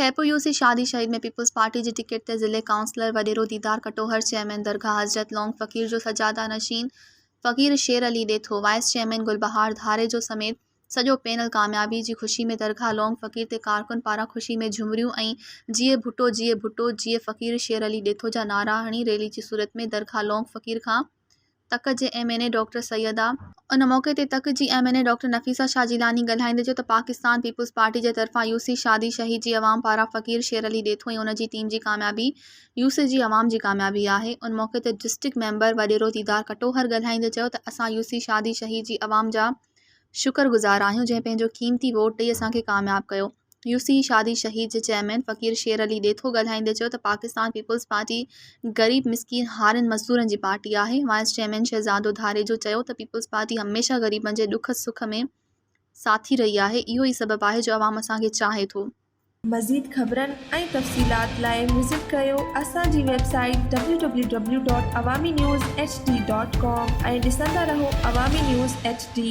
Khairpur UC शादी शहीद में पीपल्स पार्टी जी टिकट ते ज़िले काउंसलर वडेरो दीदार कटोहर, चेयरमैन दरगाह हज़रत लौंग फ़कीर जो सजादा नशीन फ़कीर शेर अली ॾेथो, वाइस चेयरमैन गुलबहार धारे जो समेत सॼो पैनल कामयाबी जी ख़ुशी में दरगाह लौंग फ़कीर ते कारकुन पारां ख़ुशी में झुमरियूं ऐं जिए भुट्टो जिए फ़कीर शेर अली ॾेथो जा नारा हणी रैली जी सूरत में दरगाह लौंग फ़कीर खां तक जे MNA डॉक्टर सैयदा उन मौक़े ते तक जी MNA डॉक्टर नफ़ीसा शाह जिलानी ॻाल्हाईंदे चयो त पाकिस्तान पीपल्स पार्टी जे तरफ़ां यूसी शादी शहीद जी अवाम पारां फ़कीर शेर अली ॾेथो ऐं उन जी टीम जी कामयाबी यूसी जी अवाम जी कामयाबी आहे। उन मौक़े ते डिस्ट्रिक्ट मेंबर वडेरो दीदार कटोहर ॻाल्हाईंदे चयो त असां यूसी शादी शहीद जी अवाम जा शुक्रगुज़ार आहियूं जंहिं पंहिंजो कीमती वोट ॾेई असांखे कामयाबु कयो। यूसी शादी शहीद जे चेयरमैन फ़कीर शेर अली ॾेथो ॻाल्हाईंदे चयो त पाकिस्तान पीपल्स पार्टी ग़रीब मिसकीन हारिन मज़दूरनि जी पार्टी आहे। वाइस चेयरमैन शहज़ादो धारे जो चयो त पीपल्स पार्टी हमेशह ग़रीबनि जे ॾुख सुख में साथी रही आहे। इहो ई सबबु आहे जो अवाम असांखे चाहे थो। मज़ीद ख़बरनि ऐं तफ़सीलात लाइ विज़िट कयो असांजी वेबसाइट www.awamiNewsHD.com ऐं ॾिसंदा रहो अवामी न्यूज़ HD।